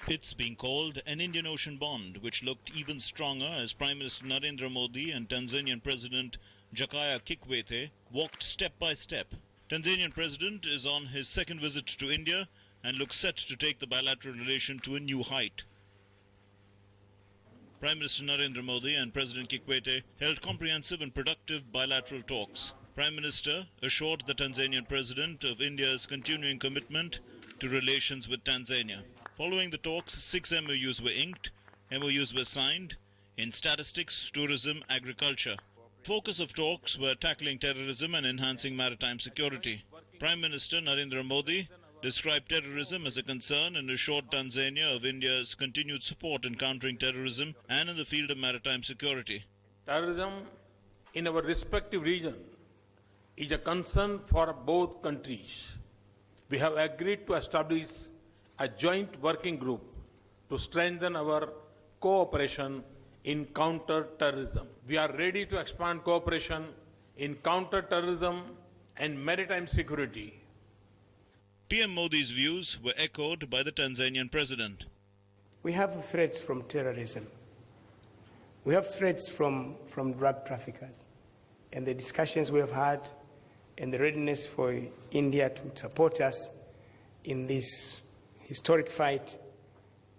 It's being called an Indian Ocean bond, which looked even stronger as Prime Minister Narendra Modi and Tanzanian President Jakaya Kikwete walked step by step. Tanzanian President is on his second visit to India and looks set to take the bilateral relation to a new height. Prime Minister Narendra Modi and President Kikwete held comprehensive and productive bilateral talks. Prime Minister assured the Tanzanian President of India's continuing commitment to relations with Tanzania. Following the talks, 6 MOUs were inked. MOUs were signed in statistics, tourism, agriculture. The focus of talks were tackling terrorism and enhancing maritime security. Prime Minister Narendra Modi described terrorism as a concern and assured Tanzania of India's continued support in countering terrorism and in the field of maritime security. Terrorism in our respective region is a concern for both countries. We have agreed to establish a joint working group to strengthen our cooperation in counter-terrorism. We are ready to expand cooperation in counter-terrorism and maritime security. PM Modi's views were echoed by the Tanzanian president. We have threats from terrorism. We have threats from drug traffickers. And the discussions we have had and the readiness for India to support us in this historic fight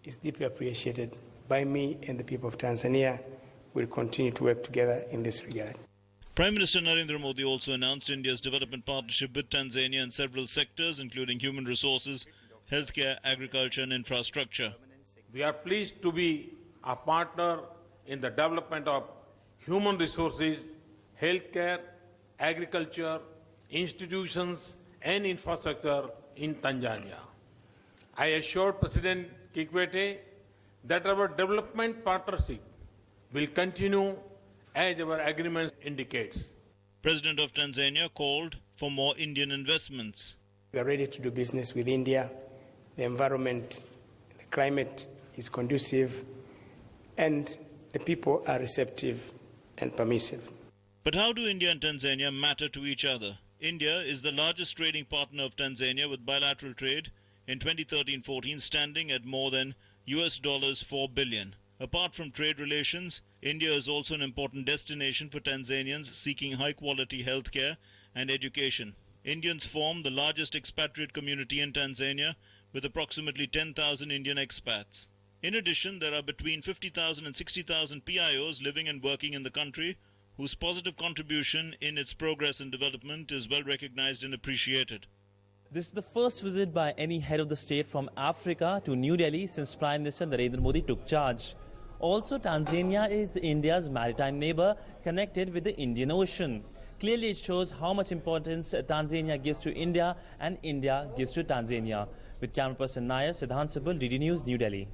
is deeply appreciated by me, and the people of Tanzania will continue to work together in this regard. Prime Minister Narendra Modi also announced India's development partnership with Tanzania in several sectors, including human resources, healthcare, agriculture and infrastructure. We are pleased to be a partner in the development of human resources, healthcare, agriculture, institutions and infrastructure in Tanzania. I assured President Kikwete that our development partnership will continue as our agreement indicates. President of Tanzania called for more Indian investments. We are ready to do business with India. The environment, the climate is conducive, and the people are receptive and permissive. But how do India and Tanzania matter to each other? India is the largest trading partner of Tanzania, with bilateral trade in 2013-14 standing at more than $4 billion. Apart from trade relations, India is also an important destination for Tanzanians seeking high-quality healthcare and education. Indians form the largest expatriate community in Tanzania, with approximately 10,000 Indian expats. In addition, there are between 50,000 and 60,000 PIOs living and working in the country, whose positive contribution in its progress and development is well recognized and appreciated. This is the first visit by any head of the state from Africa to New Delhi since Prime Minister Narendra Modi took charge. Also, Tanzania is India's maritime neighbor, connected with the Indian Ocean. Clearly, it shows how much importance Tanzania gives to India and India gives to Tanzania. With camera person Nair, Sidhant, Sibal, DD News, New Delhi.